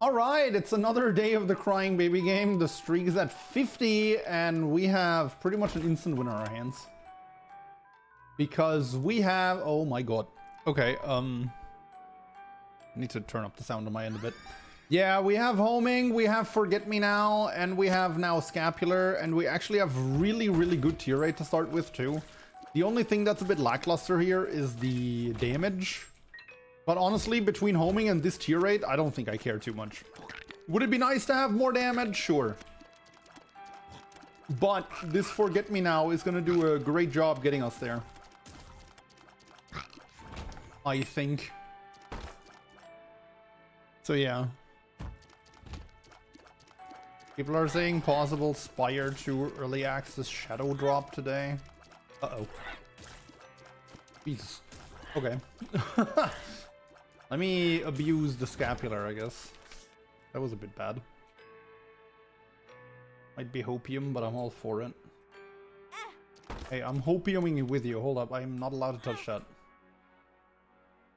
All right, it's another day of the crying baby game. The streak is at 50 and we have pretty much an instant win on our hands. Because we have, oh my god. Okay, I need to turn up the sound on my end a bit. Yeah, we have homing, we have forget me now, and we have now scapular, and we actually have really, really good tier rate to start with too. The only thing that's a bit lackluster here is the damage. But honestly, between homing and this tier rate, I don't think I care too much. Would it be nice to have more damage? Sure. But this forget me now is gonna do a great job getting us there, I think. So yeah. People are saying possible Spire 2 early access shadow drop today. Uh-oh. Jesus. Okay. Let me abuse the scapular, I guess. That was a bit bad. Might be hopium, but I'm all for it. Hey, I'm hopiuming with you. Hold up, I'm not allowed to touch that.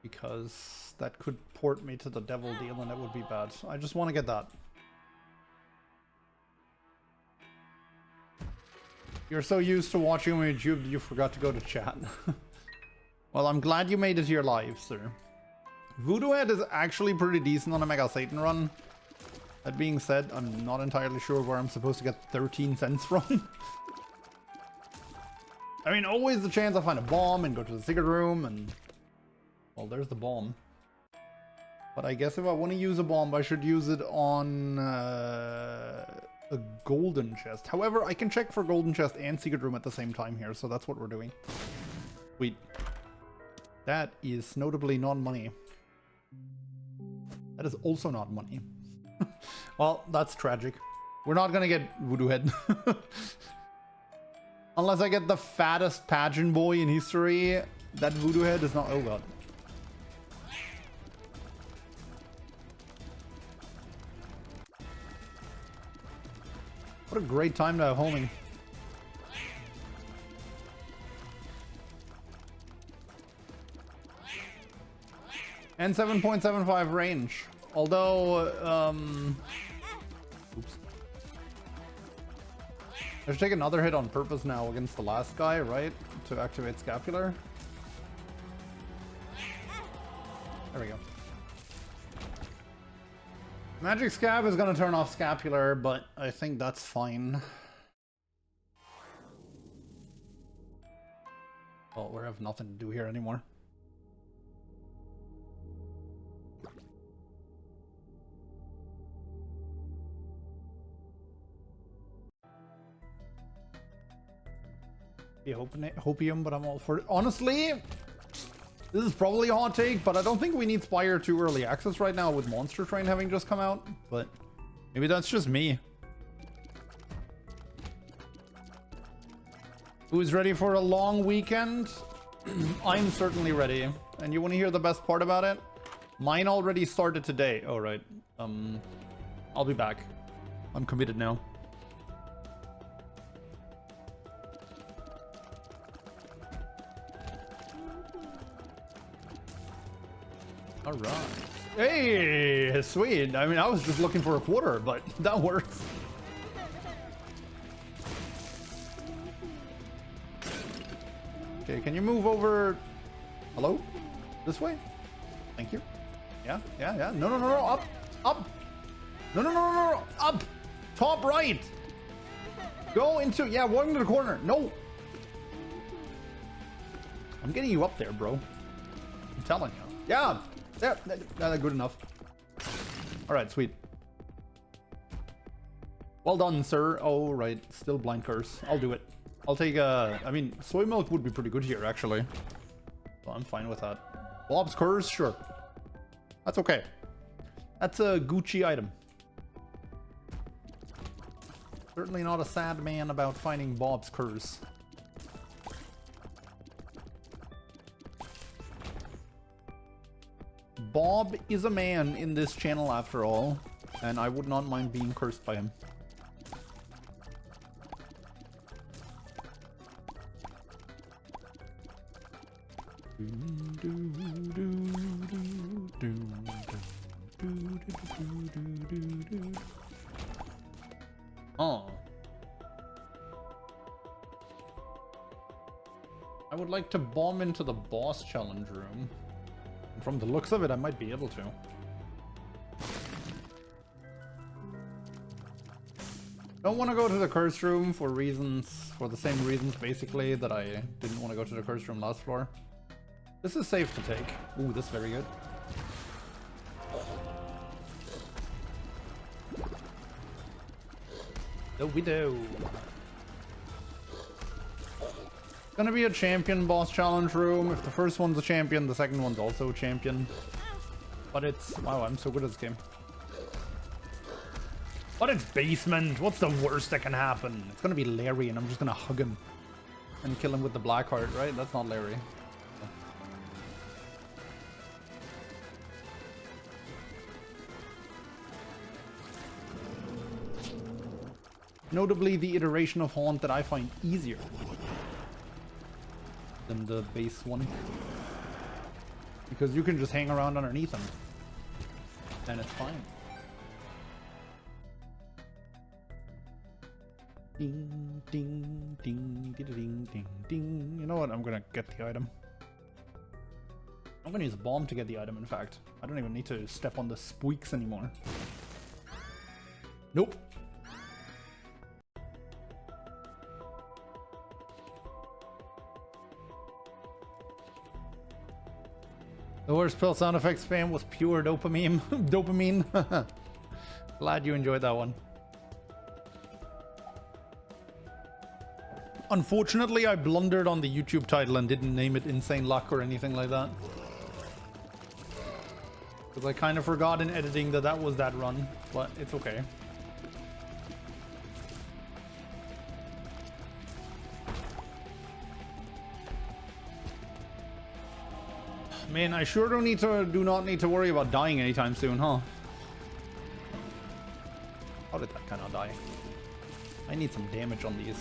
Because that could port me to the devil deal and that would be bad. I just want to get that. You're so used to watching on YouTube, you forgot to go to chat. Well, I'm glad you made it here live, sir. Voodoo Head is actually pretty decent on a Mega Satan run. That being said, I'm not entirely sure where I'm supposed to get 13 cents from. I mean, always the chance I find a bomb and go to the secret room and... Well, there's the bomb. But I guess if I want to use a bomb, I should use it on a golden chest. However, I can check for golden chest and secret room at the same time here, so that's what we're doing. Sweet. That is notably not money. That is also not money. Well, that's tragic. We're not gonna get Voodoo Head. Unless I get the fattest pageant boy in history, that Voodoo Head is not... Oh god. What a great time to have homing. And 7.75 range. Although, oops. I should take another hit on purpose now against the last guy, right? To activate scapular. There we go. Magic Scab is going to turn off scapular, but I think that's fine. Well, we have nothing to do here anymore. Be hopium, but I'm all for it. Honestly, this is probably a hot take, but I don't think we need Spire 2 early access right now with Monster Train having just come out. But maybe that's just me. Who's ready for a long weekend? I'm certainly ready. And you want to hear the best part about it? Mine already started today. Oh, right. I'll be back. I'm committed now. All right. Hey, sweet. I mean, I was just looking for a quarter, but that works. Okay, can you move over? Hello? This way? Thank you. Yeah, yeah, yeah. No, no, no, no. Up, up. No, no, no, no, no. Up. Top right. Go into, yeah, walk into the corner. No. I'm getting you up there, bro. I'm telling you. Yeah. Yeah, that's good enough. All right, sweet. Well done, sir. Oh, right. Still blind curse. I'll do it. I'll take I mean, soy milk would be pretty good here, actually. So I'm fine with that. Bob's curse? Sure. That's okay. That's a Gucci item. Certainly not a sad man about finding Bob's curse. Bob is a man in this channel after all, and I would not mind being cursed by him. Oh. I would like to bomb into the boss challenge room. And from the looks of it, I might be able to. Don't want to go to the curse room for the same reasons basically that I didn't want to go to the curse room last floor. This is safe to take. Ooh, this is very good. So we do. Gonna be a champion boss challenge room. If the first one's a champion, the second one's also a champion. But it's... wow, I'm so good at this game. But it's basement. What's the worst that can happen? It's gonna be Larry and I'm just gonna hug him. And kill him with the black heart, right? That's not Larry. Notably the iteration of Haunt that I find easier than the base one. Because you can just hang around underneath them. And it's fine. Ding, ding, ding, ding, ding, ding, ding. You know what? I'm gonna get the item. I'm gonna use a bomb to get the item, in fact. I don't even need to step on the squeaks anymore. Nope. The worst pill sound effect spam was pure dopamine. Dopamine. Glad you enjoyed that one. Unfortunately, I blundered on the YouTube title and didn't name it Insane Luck or anything like that. Because I kind of forgot in editing that that was that run, but it's okay. Man, I sure do not need to worry about dying anytime soon, huh? How did that kind of die? I need some damage on these.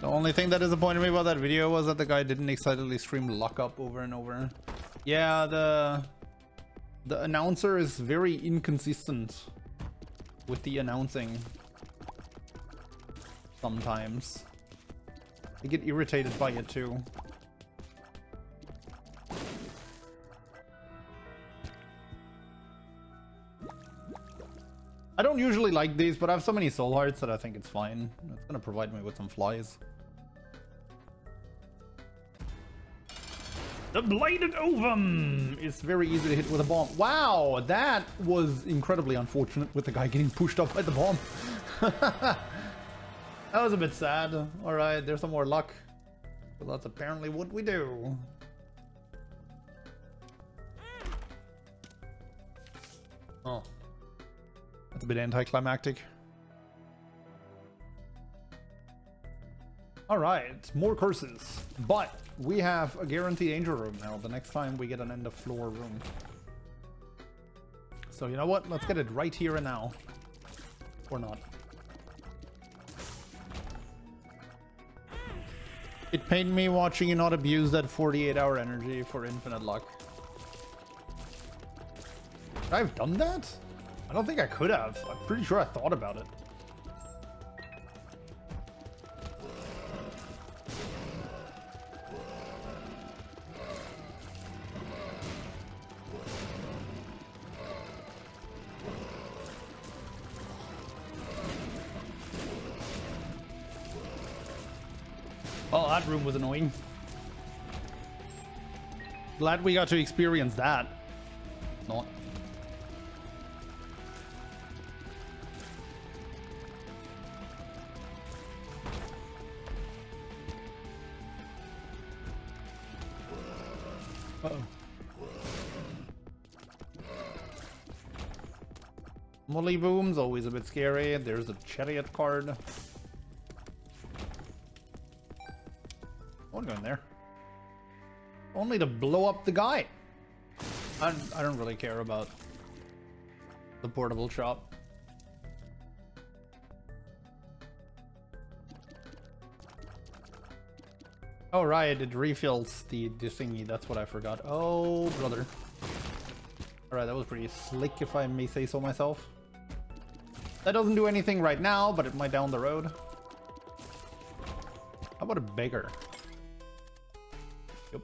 The only thing that disappointed me about that video was that the guy didn't excitedly scream "lock up" over and over. Yeah, the announcer is very inconsistent with the announcing sometimes. I get irritated by it too. I don't usually like these, but I have so many soul hearts that I think it's fine. It's gonna provide me with some flies. The Bladed Ovum is very easy to hit with a bomb. Wow, that was incredibly unfortunate with the guy getting pushed up by the bomb. That was a bit sad. Alright, there's some more luck. But that's apparently what we do. Oh. That's a bit anticlimactic. Alright, more curses. But we have a guaranteed angel room now the next time we get an end of floor room. So you know what? Let's get it right here and now. Or not. It pained me watching you not abuse that 48-hour energy for infinite luck. Could I have done that? I don't think I could have. I'm pretty sure I thought about it. Well, that room was annoying. Glad we got to experience that. Not. Uh-oh. Molly Boom's always a bit scary. There's a chariot card. I won't go in there. Only to blow up the guy. I don't really care about the portable shop. Oh right, it refills the thingy. That's what I forgot. Oh brother. Alright, that was pretty slick if I may say so myself. That doesn't do anything right now, but it might down the road. How about a beggar? Yep.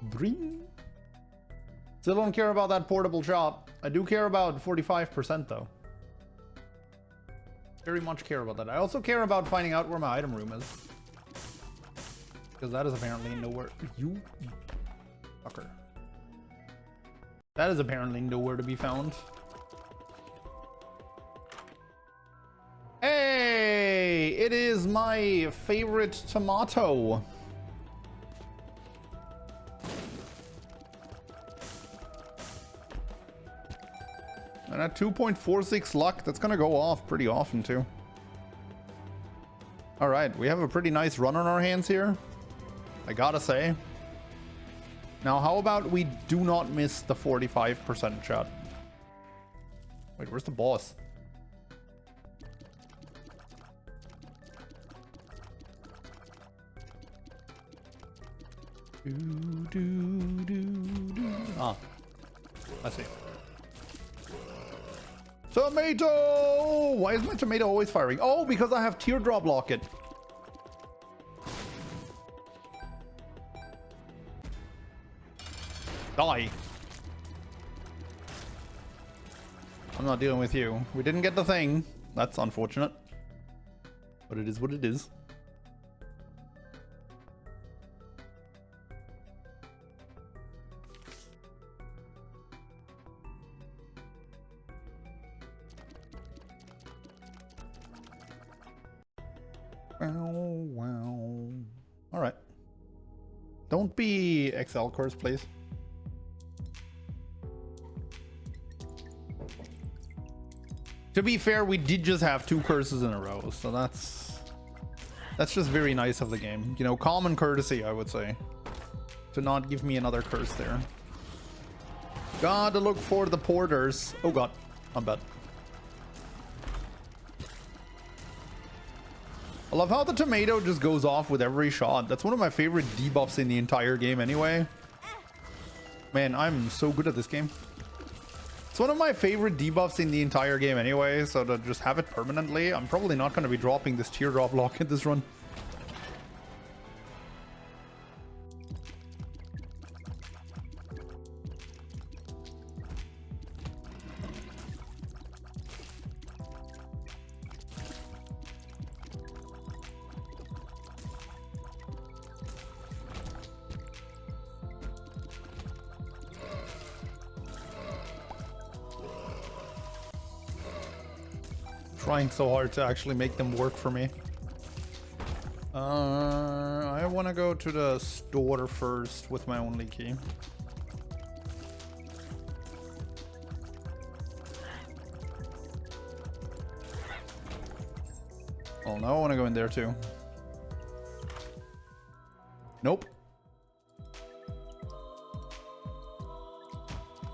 Bring. Still don't care about that portable shop. I do care about 45% though. Very much care about that. I also care about finding out where my item room is. Because that is apparently nowhere. You fucker. That is apparently nowhere to be found. Hey! It is my favorite tomato. And at 2.46 luck, that's gonna go off pretty often too. Alright, we have a pretty nice run on our hands here, I gotta say. Now, how about we do not miss the 45% shot? Wait, where's the boss? Ah, I see. Tomato! Why is my tomato always firing? Oh, because I have teardrop locket. Die. I'm not dealing with you. We didn't get the thing. That's unfortunate. But it is what it is. Wow. Alright. Don't be XL curse, please. To be fair, we did just have 2 curses in a row, so that's just very nice of the game. You know, common courtesy, I would say, to not give me another curse there. Gotta look for the porters. Oh god, I'm bad. I love how the tomato just goes off with every shot. That's one of my favorite debuffs in the entire game anyway. Man, I'm so good at this game. It's one of my favorite debuffs in the entire game anyway, so to just have it permanently, I'm probably not going to be dropping this teardrop lock in this run. Trying so hard to actually make them work for me. I want to go to the store first with my only key. Oh no, I want to go in there too. Nope.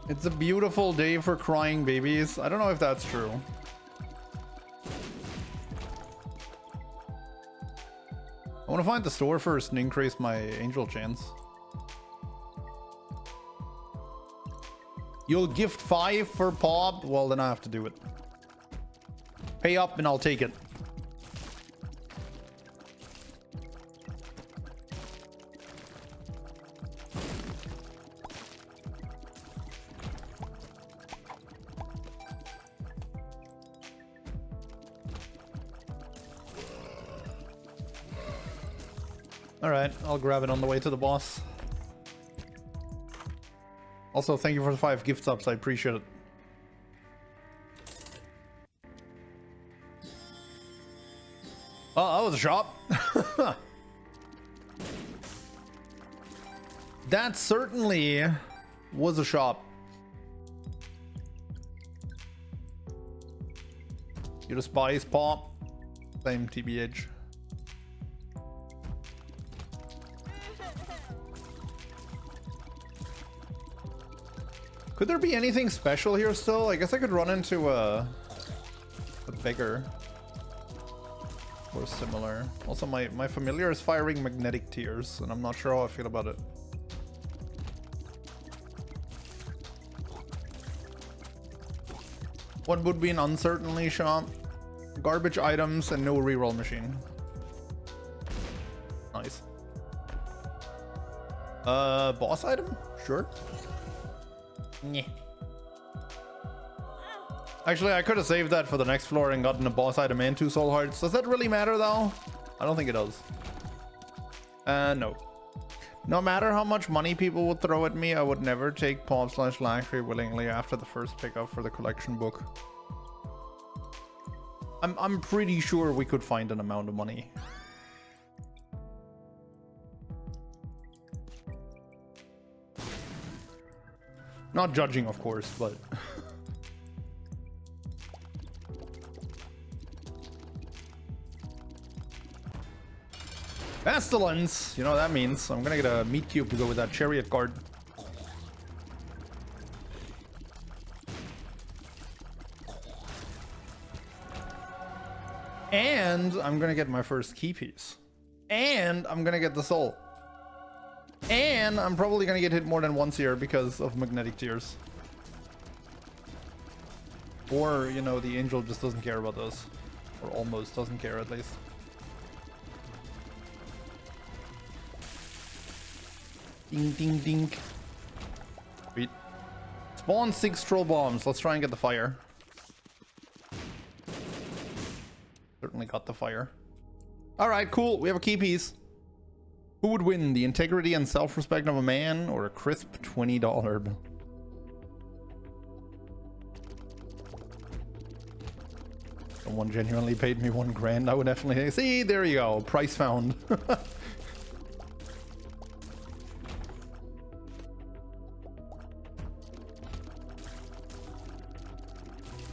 It's a beautiful day for crying babies. I don't know if that's true. I want to find the store first and increase my angel chance. You'll gift 5 for Pop? Well, then I have to do it. Pay up and I'll take it. Alright, I'll grab it on the way to the boss. Also, thank you for the 5 gift subs, I appreciate it. Oh, that was a shop. That certainly was a shop. You despise Pop? Same TBH. Could there be anything special here still? I guess I could run into a beggar or similar. Also, my familiar is firing magnetic tears, and I'm not sure how I feel about it. What would be an uncertainty shop? Garbage items and no reroll machine. Nice. Boss item? Sure. Yeah. Actually, I could have saved that for the next floor and gotten a boss item and 2 soul hearts. Does that really matter though? I don't think it does. No. No matter how much money people would throw at me, I would never take Pop/Luxury willingly after the first pickup for the collection book. I'm pretty sure we could find an amount of money. Not judging, of course, but... Pestilence! You know what that means. I'm gonna get a meat cube to go with that chariot card. And I'm gonna get my first key piece. And I'm gonna get the soul. And I'm probably gonna get hit more than once here because of magnetic tears. Or, you know, the angel just doesn't care about those. Or almost doesn't care, at least. Ding, ding, ding. Sweet. Spawn 6 troll bombs. Let's try and get the fire. Certainly got the fire. Alright, cool. We have a key piece. Who would win? The integrity and self-respect of a man or a crisp $20 bill? Someone genuinely paid me $1,000. I would definitely see. There you go. Price found.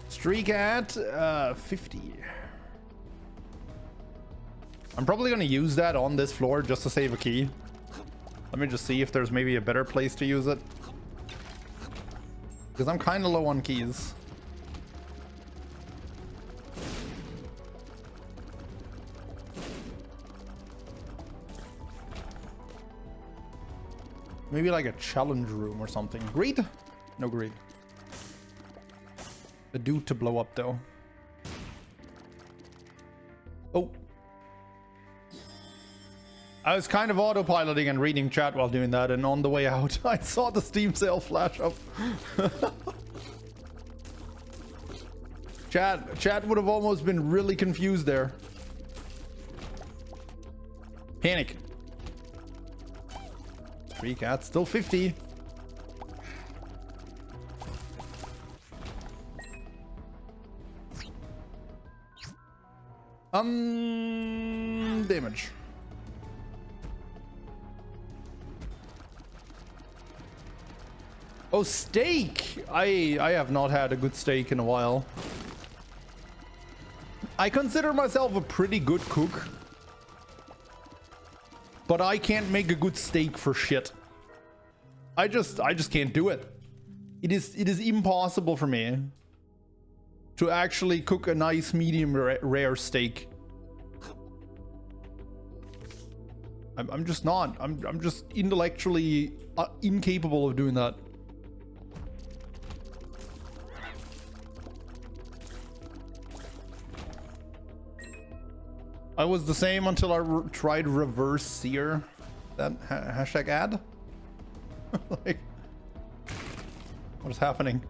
Streak at 50. I'm probably going to use that on this floor just to save a key. Let me just see if there's maybe a better place to use it. Because I'm kind of low on keys. Maybe like a challenge room or something. Greed? No greed. A dude to blow up though. Oh. I was kind of autopiloting and reading chat while doing that, and on the way out I saw the Steam sale flash up. Chat would have almost been really confused there. Panic. 3 cats, still 50. Damage. Oh, steak! I have not had a good steak in a while. I consider myself a pretty good cook, but I can't make a good steak for shit. I just can't do it. It is impossible for me to actually cook a nice medium rare steak. I'm just not. I'm just intellectually incapable of doing that. I was the same until I tried reverse sear. That hashtag ad? Like, what is happening?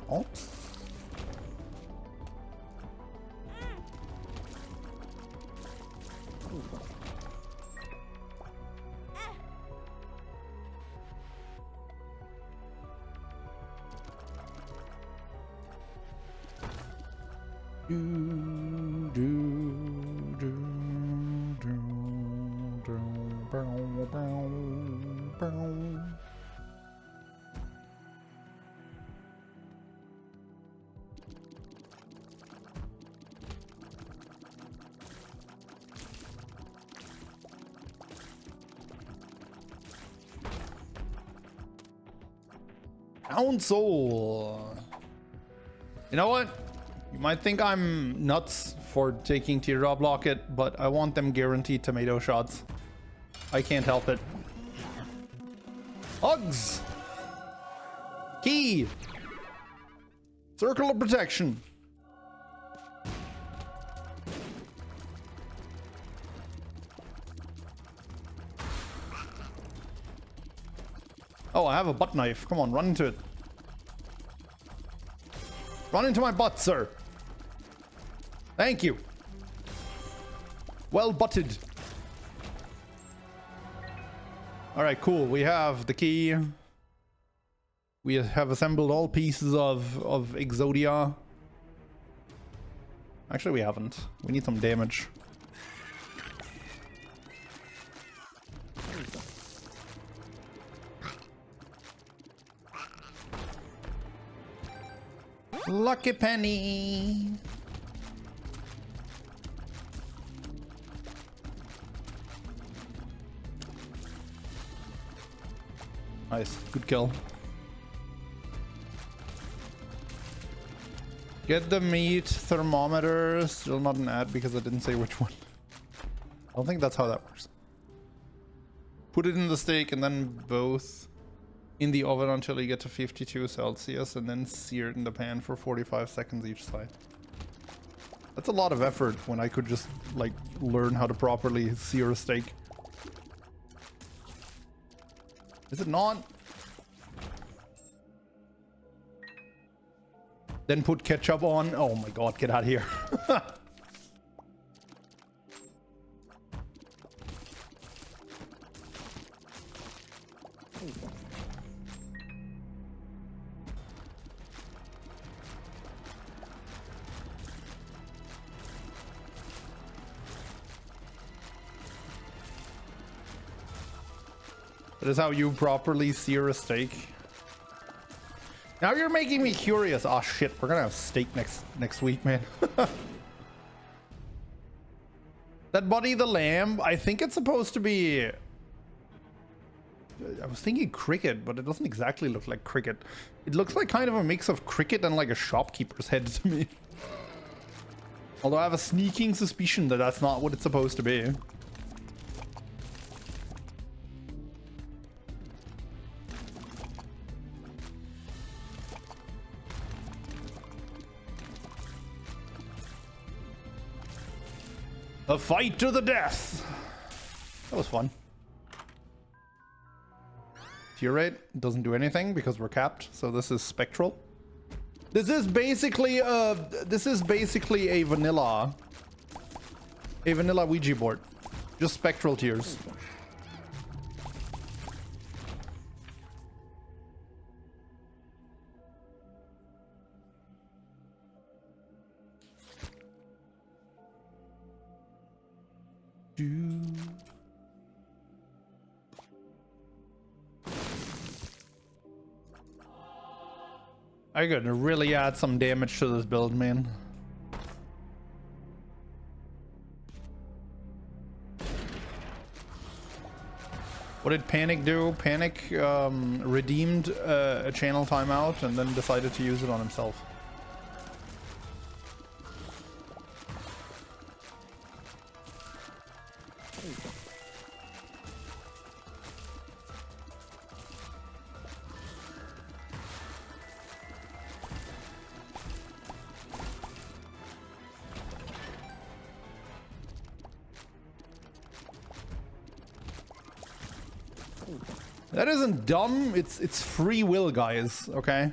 Oh. Council. You know what? You might think I'm nuts for taking teardrop locket, but I want them guaranteed tomato shots. I can't help it. Hugs! Key! Circle of protection. Oh, I have a butt knife. Come on, run into it. Run into my butt, sir. Thank you. Well butted. All right, cool. We have the key. We have assembled all pieces of Exodia. Actually, we haven't. We need some damage. Lucky penny. Nice, good kill. Get the meat thermometer. Still not an ad because I didn't say which one. I don't think that's how that works. Put it in the steak and then both in the oven until you get to 52 Celsius and then sear it in the pan for 45 seconds each side. That's a lot of effort when I could just like learn how to properly sear a steak. Is it not? Then put ketchup on. Oh my god, get out of here. That is how you properly sear a steak. Now you're making me curious. Oh shit, we're gonna have steak next week, man. That Buddy the Lamb, I think it's supposed to be... I was thinking cricket, but it doesn't exactly look like cricket. It looks like kind of a mix of cricket and like a shopkeeper's head to me. Although I have a sneaking suspicion that that's not what it's supposed to be. A fight to the death. That was fun. Tear rate doesn't do anything because we're capped, so this is spectral. This is basically a vanilla Ouija board, just spectral tears. I gotta really add some damage to this build, man. What did Panic do? Panic redeemed a channel timeout and then decided to use it on himself. That isn't dumb, it's free will, guys, okay?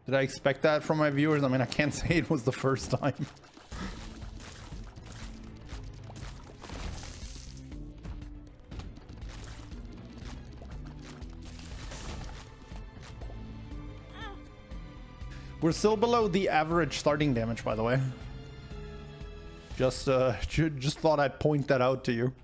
Did I expect that from my viewers? I mean, I can't say it was the first time. We're still below the average starting damage, by the way. Just thought I'd point that out to you.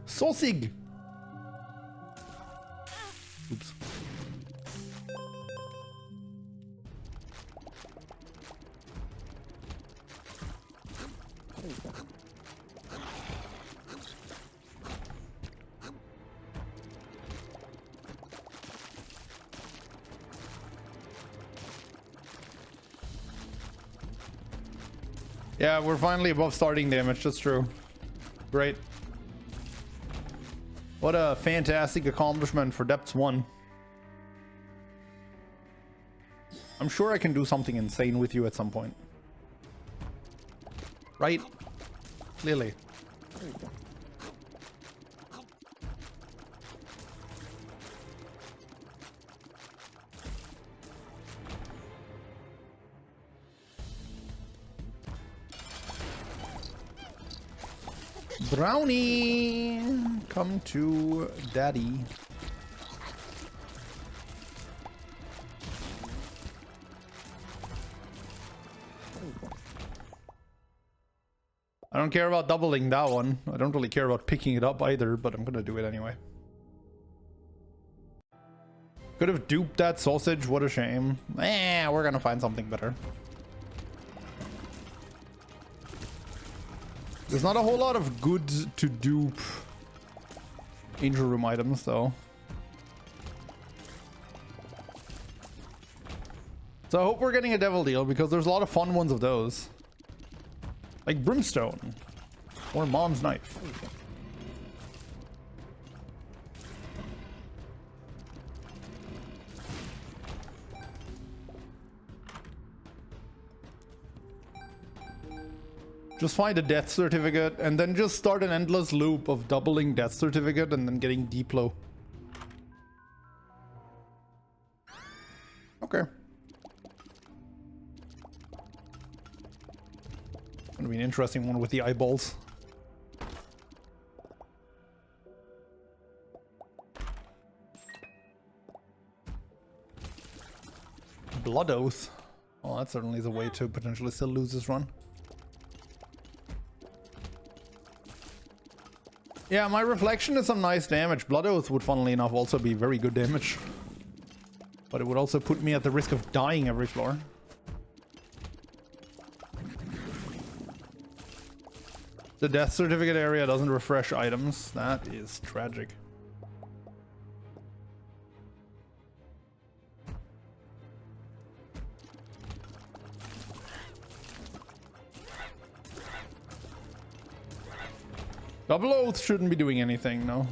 Sausage. Oops. Yeah, we're finally above starting damage. That's true. Great. What a fantastic accomplishment for Depths 1. I'm sure I can do something insane with you at some point. Right? Clearly. Brownie, come to daddy. I don't care about doubling that one. I don't really care about picking it up either, but I'm gonna do it anyway. Could have duped that sausage, what a shame. We're gonna find something better. There's not a whole lot of good to dupe Angel Room items, though. So I hope we're getting a Devil Deal, because there's a lot of fun ones of those. Like Brimstone. Or Mom's Knife. Just find a death certificate and then just start an endless loop of doubling death certificate and then getting Diplo. Okay. Gonna be an interesting one with the eyeballs. Blood Oath. Well, that certainly is a way to potentially still lose this run. Yeah, my Reflection is some nice damage. Blood Oath would, funnily enough, also be very good damage. But it would also put me at the risk of dying every floor. The death certificate area doesn't refresh items. That is tragic. Double Oath shouldn't be doing anything, no.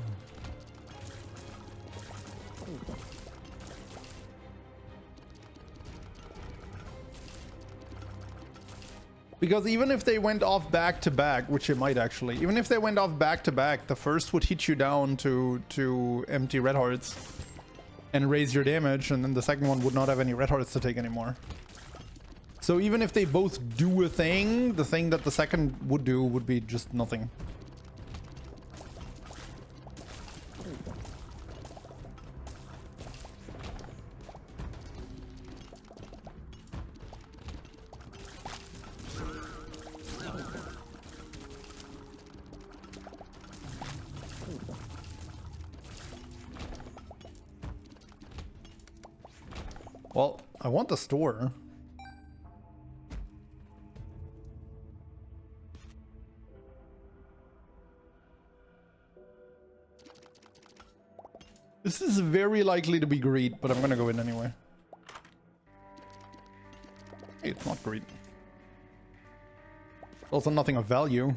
Because even if they went off back to back, which it might actually, even if they went off back to back, the first would hit you down to empty red hearts and raise your damage, and then the second one would not have any red hearts to take anymore. So even if they both do a thing, the thing that the second would do would be just nothing. Well, I want the store. This is very likely to be greed, but I'm gonna go in anyway. Hey, it's not greed. Also nothing of value.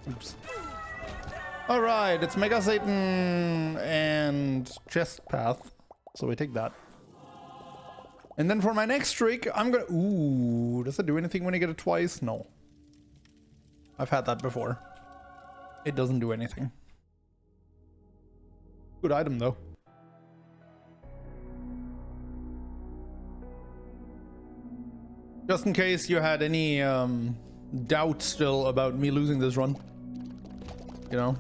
Oops. Alright, it's Mega Satan and Chest Path. So we take that. And then for my next trick, I'm gonna... Ooh, does it do anything when you get it twice? No. I've had that before. It doesn't do anything. Good item, though. Just in case you had any doubt still about me losing this run. You know?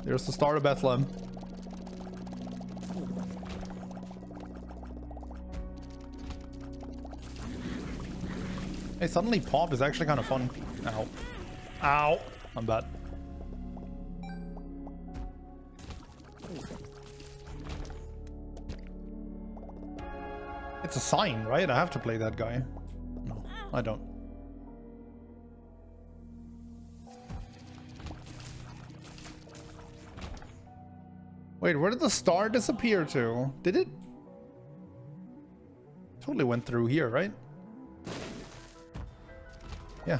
There's the Star of Bethlehem. Hey, suddenly pop is actually kind of fun. Ow. Ow. I'm bad. It's a sign, right? I have to play that guy. No, I don't. Wait, where did the star disappear to? Did it? Totally went through here, right? Yeah.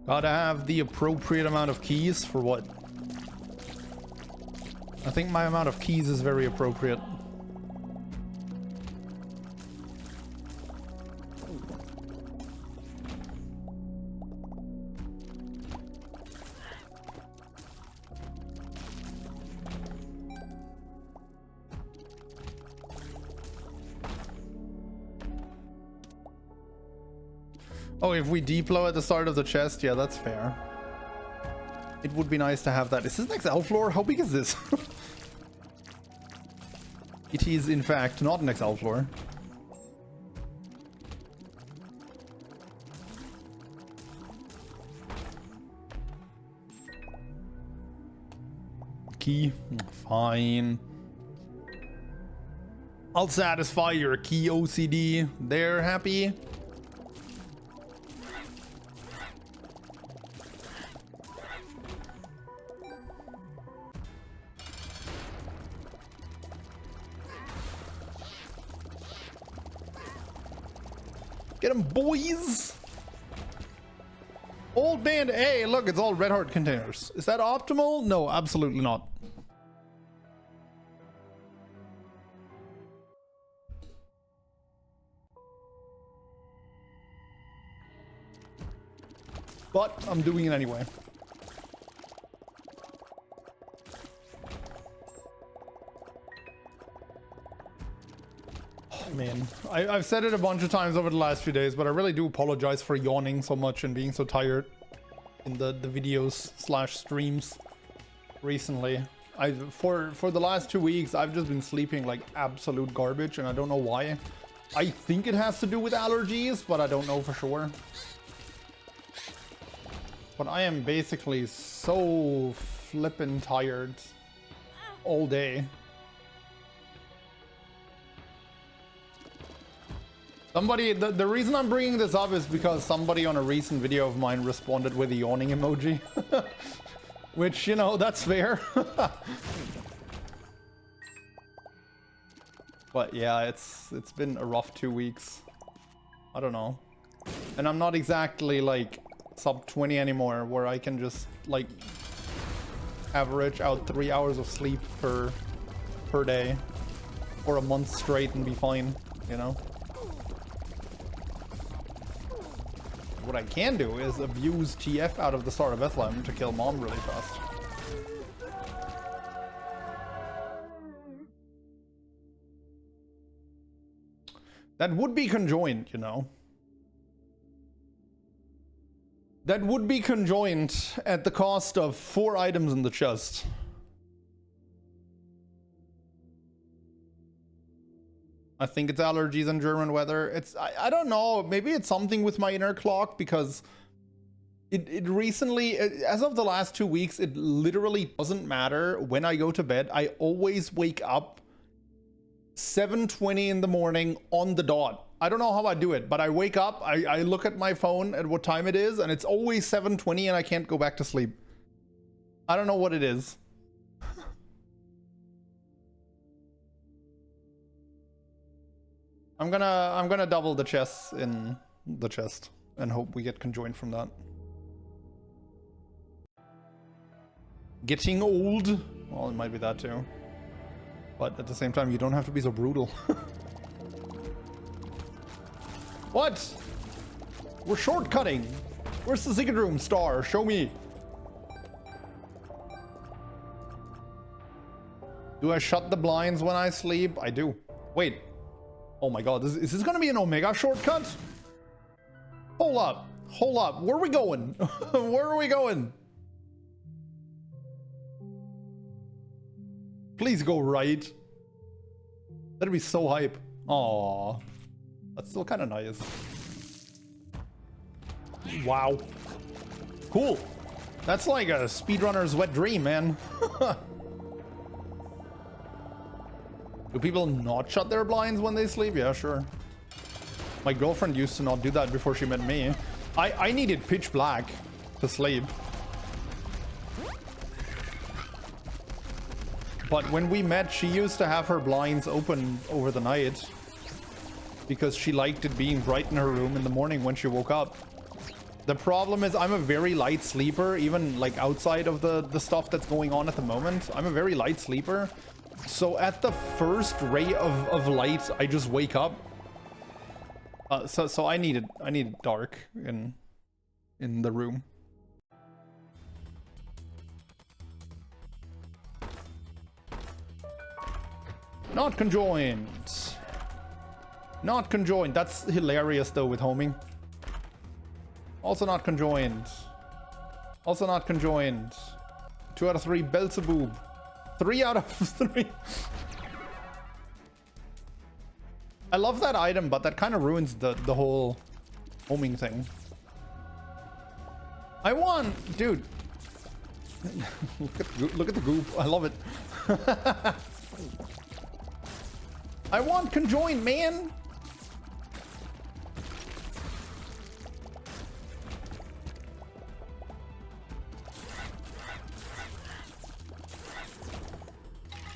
Gotta have the appropriate amount of keys for what? I think my amount of keys is very appropriate. Oh, if we deploy at the start of the chest, yeah, that's fair. It would be nice to have that. Is this an XL floor? How big is this? It is, in fact, not an XL floor. Key. Fine. I'll satisfy your key OCD. They're happy. Get them, boys! Old band A, look, it's all red heart containers. Is that optimal? No, absolutely not. But I'm doing it anyway. Man, I've said it a bunch of times over the last few days, but I really do apologize for yawning so much and being so tired in the videos / streams recently. For the last 2 weeks, I've just been sleeping like absolute garbage, and I don't know why. I think it has to do with allergies, but I don't know for sure. But I am basically so flippin' tired all day. Somebody, the reason I'm bringing this up is because somebody on a recent video of mine responded with a yawning emoji. Which, you know, that's fair. But yeah, it's been a rough 2 weeks. I don't know. And I'm not exactly like sub 20 anymore, where I can just like average out 3 hours of sleep per day for a month straight and be fine, you know? What I can do is abuse TF out of the start of Bethlehem to kill mom really fast. That would be conjoined, you know. That would be conjoined at the cost of 4 items in the chest. I think it's allergies and German weather. I don't know. Maybe it's something with my inner clock, because it recently, as of the last 2 weeks, it literally doesn't matter when I go to bed. I always wake up 7:20 in the morning on the dot. I don't know how I do it, but I wake up, I look at my phone at what time it is, and it's always 7:20 and I can't go back to sleep. I don't know what it is. I'm gonna double the chests in the chest and hope we get conjoined from that. Getting old? Well, it might be that too. But at the same time, you don't have to be so brutal. What? We're shortcutting. Where's the secret room star? Show me. Do I shut the blinds when I sleep? I do. Wait. Oh my god, is this gonna be an Omega shortcut? Hold up. Hold up. Where are we going? Where are we going? Please go right. That'd be so hype. Aww. That's still kind of nice. Wow. Cool. That's like a speedrunner's wet dream, man. Do people not shut their blinds when they sleep? Yeah, sure. My girlfriend used to not do that before she met me. I needed pitch black to sleep. But when we met, she used to have her blinds open over the night because she liked it being bright in her room in the morning when she woke up. The problem is I'm a very light sleeper, even like outside of the stuff that's going on at the moment. I'm a very light sleeper. So at the first ray of light, I just wake up. So I needed dark in the room. Not conjoined. Not conjoined. That's hilarious though with homing. Also not conjoined. Also not conjoined. 2 out of 3 Beelzebub. 3 out of 3. I love that item, but that kind of ruins the whole homing thing. I want, dude. Look at the goop. I love it. I want conjoined, man.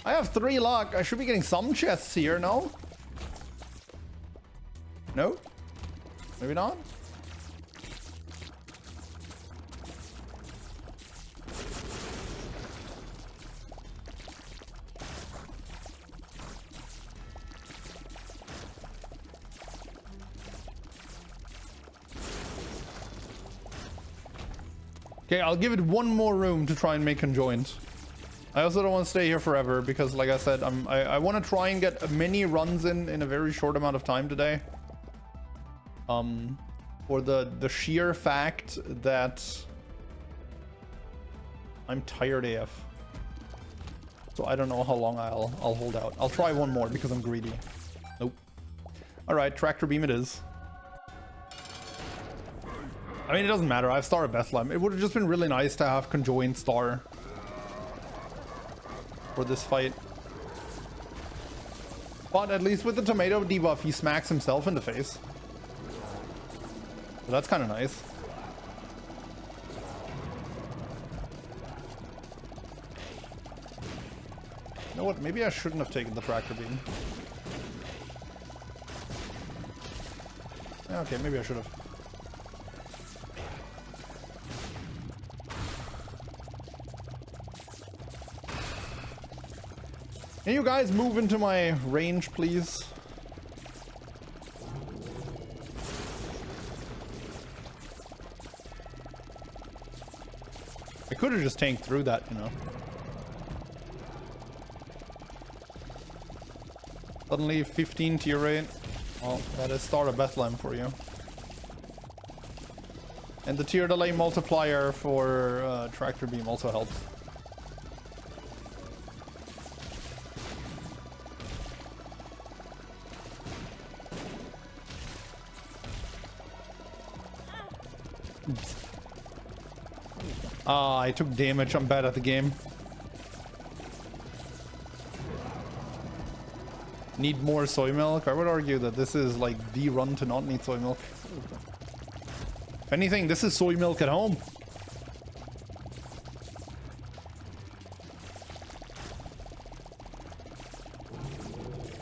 I have 3 luck. I should be getting some chests here, no? No? Maybe not? Okay, I'll give it one more room to try and make conjoined. I also don't want to stay here forever because, like I said, I want to try and get many runs in a very short amount of time today. For the sheer fact that I'm tired AF. So I don't know how long I'll hold out. I'll try one more because I'm greedy. Nope. All right, tractor beam it is. I mean, it doesn't matter. I have Star of Bethlehem. It would have just been really nice to have conjoined Star for this fight. But at least with the tomato debuff, he smacks himself in the face. So that's kind of nice. You know what? Maybe I shouldn't have taken the tractor beam. Okay, maybe I should have. Can you guys move into my range, please? I could have just tanked through that, you know. Suddenly 15 tier rate. Well, that is Star of Bethlehem for you. And the tier delay multiplier for tractor beam also helps. Ah, I took damage. I'm bad at the game. Need more soy milk? I would argue that this is like the run to not need soy milk. If anything, this is soy milk at home.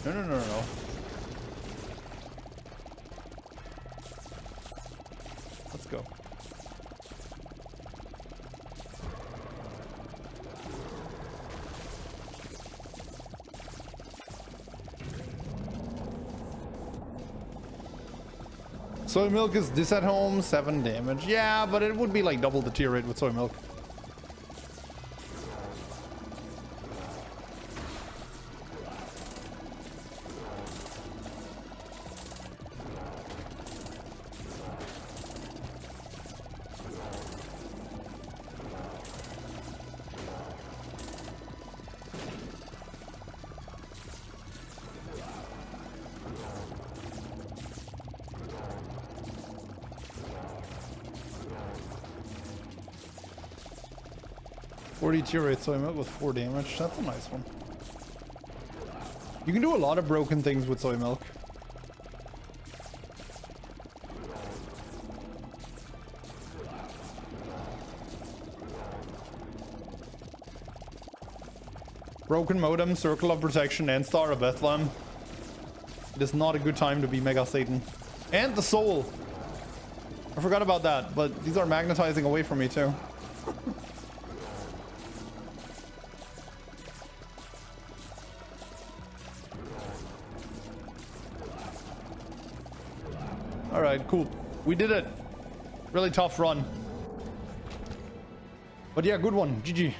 No. Let's go. Soy milk is this at home, 7 damage. Yeah, but it would be like double the tier rate with soy milk. 4 deteriorate soy milk with 4 damage. That's a nice one. You can do a lot of broken things with soy milk. Broken modem, circle of protection, and Star of Bethlehem. It is not a good time to be Mega Satan. And the soul. I forgot about that, but these are magnetizing away from me too. All right, cool. We did it. Really tough run. But yeah, good one. GG.